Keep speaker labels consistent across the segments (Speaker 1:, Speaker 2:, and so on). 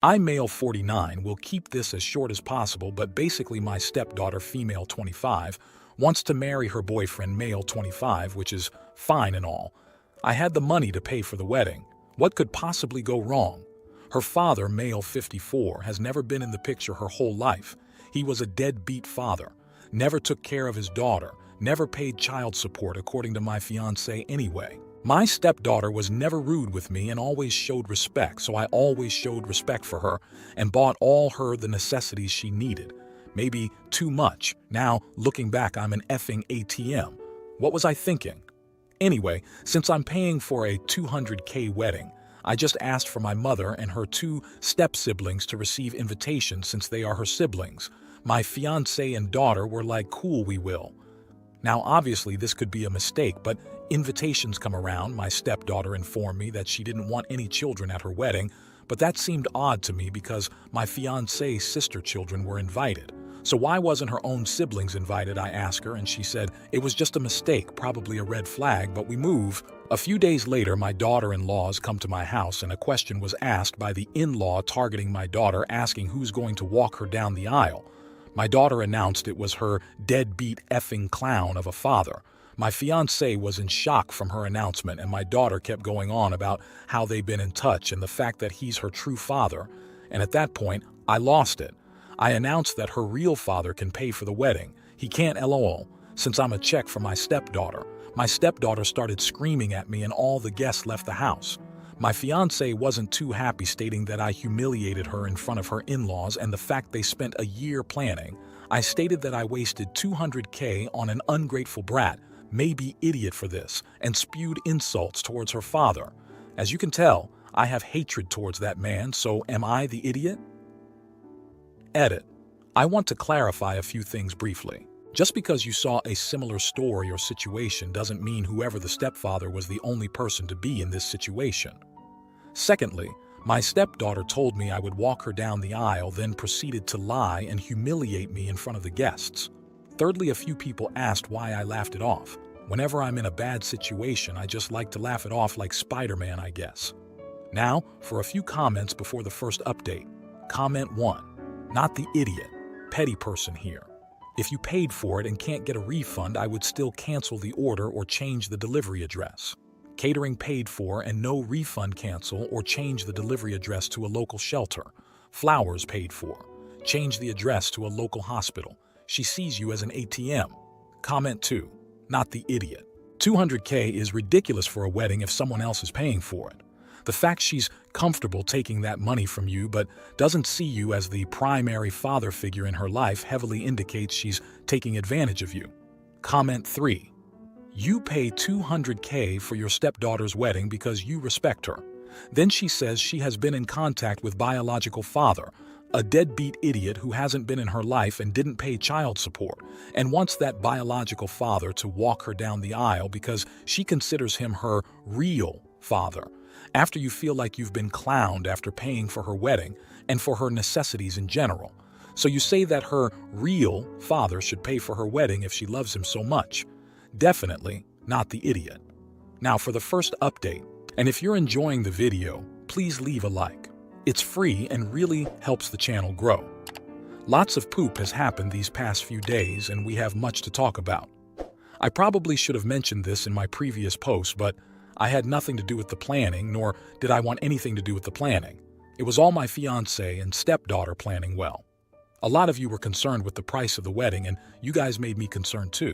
Speaker 1: I, male 49, will keep this as short as possible, but basically my stepdaughter, female 25, wants to marry her boyfriend, male 25, which is fine and all. I had the money to pay for the wedding. What could possibly go wrong? Her father, male 54, has never been in the picture her whole life. He was a deadbeat father, never took care of his daughter, never paid child support according to my fiancé anyway. My stepdaughter was never rude with me and always showed respect, so I always showed respect for her and bought all her the necessities she needed. Maybe too much. Now, looking back, I'm an effing ATM. What was I thinking? Anyway, since I'm paying for a $200K wedding, I just asked for my mother and her two step-siblings to receive invitations since they are her siblings. My fiancé and daughter were like, cool, we will. Now, obviously, this could be a mistake, but invitations come around. My stepdaughter informed me that she didn't want any children at her wedding, but that seemed odd to me because my fiancé's sister children were invited. So why wasn't her own siblings invited, I asked her, and she said it was just a mistake, probably a red flag, but we move. A few days later, my daughter-in-laws come to my house and a question was asked by the in-law targeting my daughter, asking who's going to walk her down the aisle. My daughter announced it was her deadbeat effing clown of a father. My fiancé was in shock from her announcement, and my daughter kept going on about how they've been in touch and the fact that he's her true father. And at that point, I lost it. I announced that her real father can pay for the wedding. He can't, lol, since I'm a check for my stepdaughter. My stepdaughter started screaming at me and all the guests left the house. My fiancé wasn't too happy, stating that I humiliated her in front of her in-laws and the fact they spent a year planning. I stated that I wasted $200K on an ungrateful brat, maybe idiot for this, and spewed insults towards her father. As you can tell, I have hatred towards that man, so am I the idiot? Edit. I want to clarify a few things briefly. Just because you saw a similar story or situation doesn't mean whoever the stepfather was the only person to be in this situation. Secondly, my stepdaughter told me I would walk her down the aisle, then proceeded to lie and humiliate me in front of the guests. Thirdly, a few people asked why I laughed it off. Whenever I'm in a bad situation, I just like to laugh it off like Spider-Man, I guess. Now, for a few comments before the first update. Comment 1. Not the idiot. Petty person here. If you paid for it and can't get a refund, I would still cancel the order or change the delivery address. Catering paid for and no refund, cancel or change the delivery address to a local shelter. Flowers paid for. Change the address to a local hospital. She sees you as an ATM. Comment 2. Not the idiot. $200K is ridiculous for a wedding if someone else is paying for it. The fact she's comfortable taking that money from you but doesn't see you as the primary father figure in her life heavily indicates she's taking advantage of you. Comment 3. You pay $200K for your stepdaughter's wedding because you respect her. Then she says she has been in contact with biological father, a deadbeat idiot who hasn't been in her life and didn't pay child support, and wants that biological father to walk her down the aisle because she considers him her real father. After you feel like you've been clowned after paying for her wedding and for her necessities in general. So you say that her real father should pay for her wedding if she loves him so much. Definitely not the idiot. Now for the first update, and if you're enjoying the video, please leave a like. It's free and really helps the channel grow. Lots of poop has happened these past few days and we have much to talk about. I probably should have mentioned this in my previous post, but I had nothing to do with the planning, nor did I want anything to do with the planning. It was all my fiancé and stepdaughter planning well. A lot of you were concerned with the price of the wedding, and you guys made me concerned too.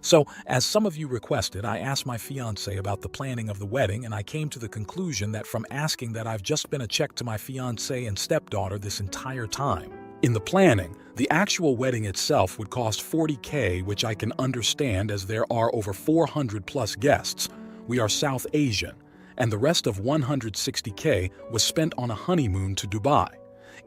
Speaker 1: So, as some of you requested, I asked my fiancé about the planning of the wedding, and I came to the conclusion that from asking that I've just been a check to my fiancé and stepdaughter this entire time. In the planning, the actual wedding itself would cost $40K, which I can understand as there are over 400 plus guests. We are South Asian, and the rest of $160K was spent on a honeymoon to Dubai.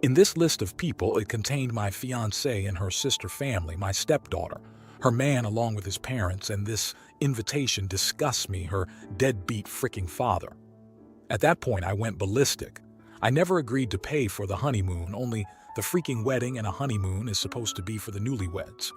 Speaker 1: In this list of people, it contained my fiancé and her sister family, my stepdaughter, her man along with his parents, and this invitation disgusts me, her deadbeat freaking father. At that point, I went ballistic. I never agreed to pay for the honeymoon, only the freaking wedding and a honeymoon is supposed to be for the newlyweds.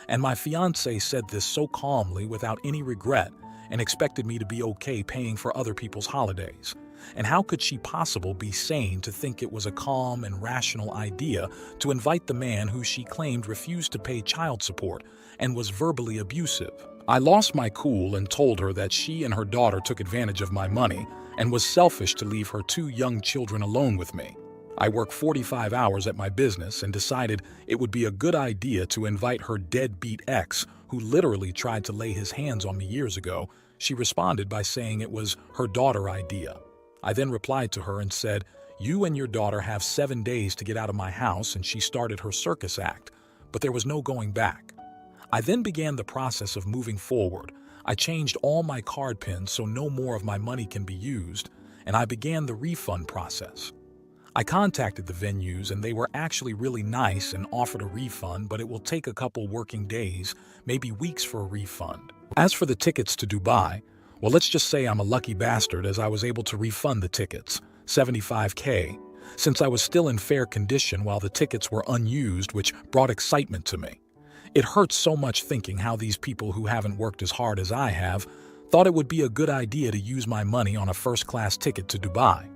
Speaker 1: And my fiancé said this so calmly without any regret and expected me to be okay paying for other people's holidays. And how could she possibly be sane to think it was a calm and rational idea to invite the man who she claimed refused to pay child support and was verbally abusive? I lost my cool and told her that she and her daughter took advantage of my money and was selfish to leave her 2 young children alone with me. I work 45 hours at my business and decided it would be a good idea to invite her deadbeat ex, who literally tried to lay his hands on me years ago. She responded by saying it was her daughter's idea. I then replied to her and said, "You and your daughter have 7 days to get out of my house," and she started her circus act, but there was no going back. I then began the process of moving forward. I changed all my card pins so no more of my money can be used, and I began the refund process. I contacted the venues and they were actually really nice and offered a refund, but it will take a couple working days, maybe weeks for a refund. As for the tickets to Dubai, well, let's just say I'm a lucky bastard as I was able to refund the tickets, $75K, since I was still in fair condition while the tickets were unused, which brought excitement to me. It hurts so much thinking how these people who haven't worked as hard as I have thought it would be a good idea to use my money on a first-class ticket to Dubai.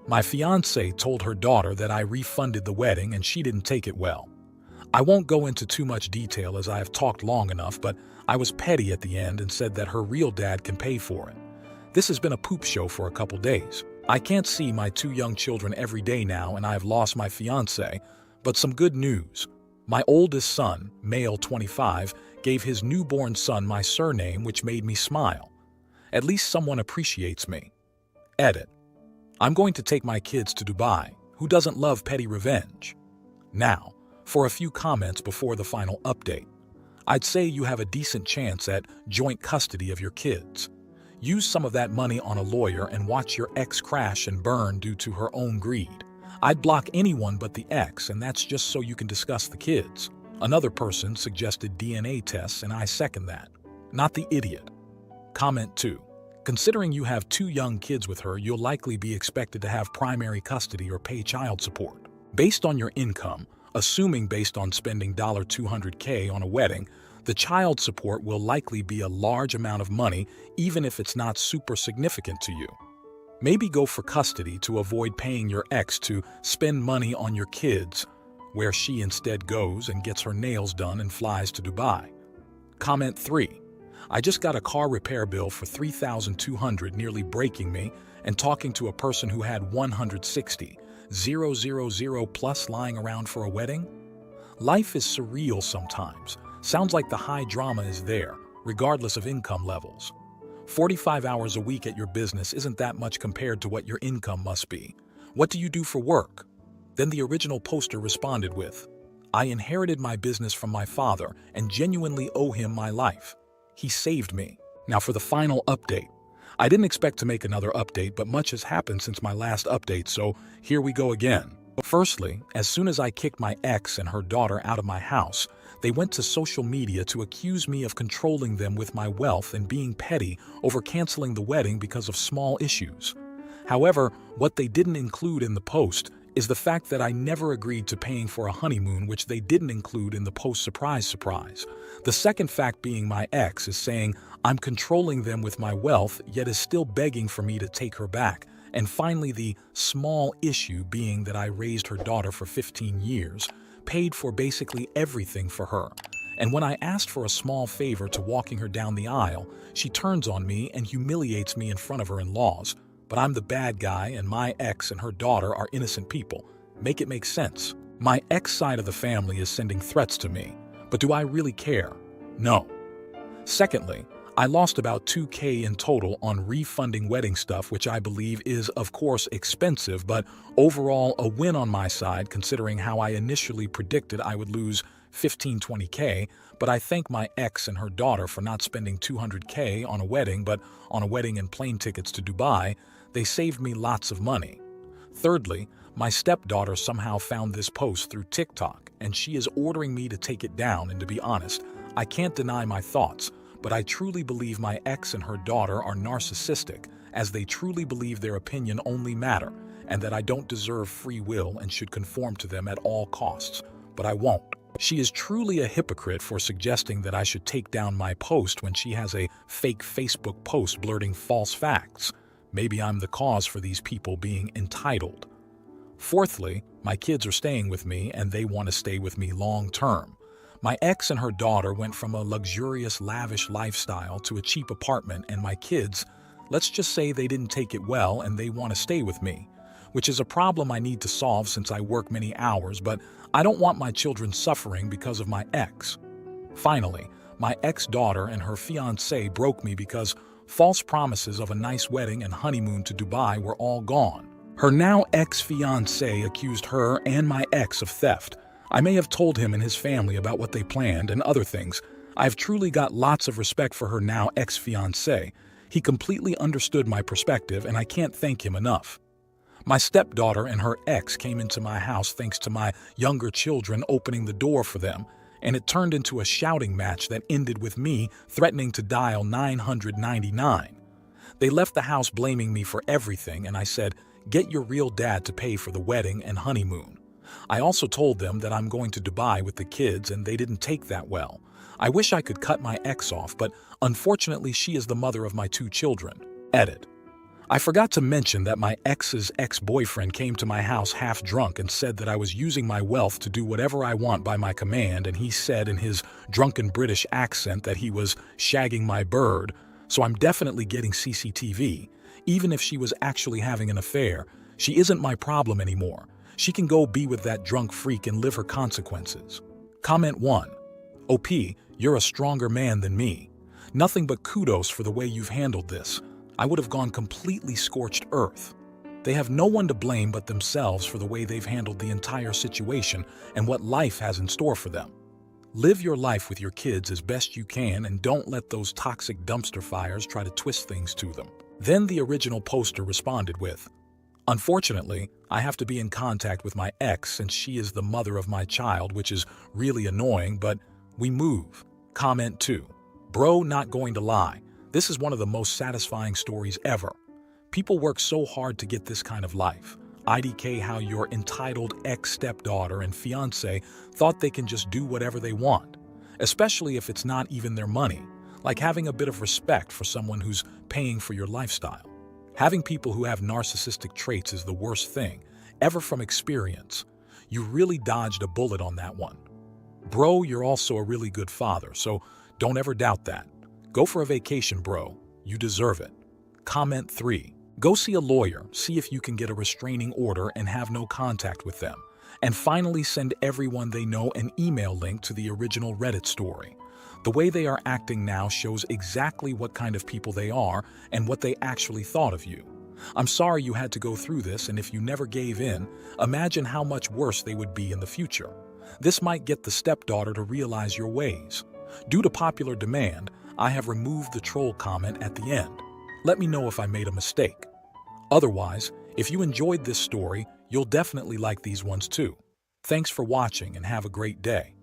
Speaker 1: My fiancée told her daughter that I refunded the wedding and she didn't take it well. I won't go into too much detail as I have talked long enough, but I was petty at the end and said that her real dad can pay for it. This has been a poop show for a couple days. I can't see my 2 young children every day now and I have lost my fiancée, but some good news. My oldest son, male 25, gave his newborn son my surname, which made me smile. At least someone appreciates me. Edit. I'm going to take my kids to Dubai. Who doesn't love petty revenge? Now, for a few comments before the final update. I'd say you have a decent chance at joint custody of your kids. Use some of that money on a lawyer and watch your ex crash and burn due to her own greed. I'd block anyone but the ex, and that's just so you can discuss the kids. Another person suggested DNA tests, and I second that. Not the idiot. Comment 2. Considering you have 2 young kids with her, you'll likely be expected to have primary custody or pay child support. Based on your income, assuming based on spending $200K on a wedding, the child support will likely be a large amount of money even if it's not super significant to you. Maybe go for custody to avoid paying your ex to spend money on your kids, where she instead goes and gets her nails done and flies to Dubai. Comment 3. I just got a car repair bill for $3,200, nearly breaking me, and talking to a person who had $160,000 plus lying around for a wedding? Life is surreal sometimes. Sounds like the high drama is there, regardless of income levels. 45 hours a week at your business isn't that much compared to what your income must be. What do you do for work? Then the original poster responded with, I inherited my business from my father and genuinely owe him my life. He saved me. Now for the final update. I didn't expect to make another update, but much has happened since my last update, so here we go again. Firstly, as soon as I kicked my ex and her daughter out of my house, they went to social media to accuse me of controlling them with my wealth and being petty over canceling the wedding because of small issues. However, what they didn't include in the post is the fact that I never agreed to paying for a honeymoon, which they didn't include in the post surprise. The second fact being my ex is saying I'm controlling them with my wealth, yet is still begging for me to take her back. And finally, the small issue being that I raised her daughter for 15 years, paid for basically everything for her. And when I asked for a small favor to walking her down the aisle, she turns on me and humiliates me in front of her in-laws. But I'm the bad guy and my ex and her daughter are innocent people. Make it make sense. My ex side of the family is sending threats to me. But do I really care? No. Secondly, I lost about $2K in total on refunding wedding stuff, which I believe is, of course, expensive, but overall a win on my side considering how I initially predicted I would lose 15–20K, but I thank my ex and her daughter for not spending $200K on a wedding, but on a wedding and plane tickets to Dubai. They saved me lots of money. Thirdly, my stepdaughter somehow found this post through TikTok, and she is ordering me to take it down, and to be honest, I can't deny my thoughts, but I truly believe my ex and her daughter are narcissistic, as they truly believe their opinion only matter, and that I don't deserve free will and should conform to them at all costs. But I won't. She is truly a hypocrite for suggesting that I should take down my post when she has a fake Facebook post blurting false facts. Maybe I'm the cause for these people being entitled. Fourthly, my kids are staying with me and they want to stay with me long term. My ex and her daughter went from a luxurious, lavish lifestyle to a cheap apartment, and my kids, let's just say they didn't take it well and they want to stay with me, which is a problem I need to solve since I work many hours, but I don't want my children suffering because of my ex. Finally, my ex-daughter and her fiancé broke me because false promises of a nice wedding and honeymoon to Dubai were all gone. Her now ex-fiancé accused her and my ex of theft. I may have told him and his family about what they planned and other things. I've truly got lots of respect for her now ex-fiancé. He completely understood my perspective and I can't thank him enough. My stepdaughter and her ex came into my house thanks to my younger children opening the door for them, and it turned into a shouting match that ended with me threatening to dial 999. They left the house blaming me for everything, and I said, "Get your real dad to pay for the wedding and honeymoon." I also told them that I'm going to Dubai with the kids, and they didn't take that well. I wish I could cut my ex off, but unfortunately she is the mother of my 2 children. Edit. I forgot to mention that my ex's ex-boyfriend came to my house half drunk and said that I was using my wealth to do whatever I want by my command, and he said in his drunken British accent that he was shagging my bird, so I'm definitely getting CCTV. Even if she was actually having an affair, she isn't my problem anymore. She can go be with that drunk freak and live her consequences. Comment 1. OP, you're a stronger man than me. Nothing but kudos for the way you've handled this. I would have gone completely scorched earth. They have no one to blame but themselves for the way they've handled the entire situation and what life has in store for them. Live your life with your kids as best you can and don't let those toxic dumpster fires try to twist things to them. Then the original poster responded with, "Unfortunately, I have to be in contact with my ex since she is the mother of my child, which is really annoying, but we move." Comment 2. Bro, not going to lie. This is one of the most satisfying stories ever. People work so hard to get this kind of life. IDK how your entitled ex-stepdaughter and fiancé thought they can just do whatever they want, especially if it's not even their money, like having a bit of respect for someone who's paying for your lifestyle. Having people who have narcissistic traits is the worst thing, ever from experience. You really dodged a bullet on that one. Bro, you're also a really good father, so don't ever doubt that. Go for a vacation, bro. You deserve it. Comment 3. Go see a lawyer, see if you can get a restraining order and have no contact with them. And finally, send everyone they know an email link to the original Reddit story. The way they are acting now shows exactly what kind of people they are and what they actually thought of you. I'm sorry you had to go through this, and if you never gave in, imagine how much worse they would be in the future. This might get the stepdaughter to realize your ways. Due to popular demand, I have removed the troll comment at the end. Let me know if I made a mistake. Otherwise, if you enjoyed this story, you'll definitely like these ones too. Thanks for watching and have a great day.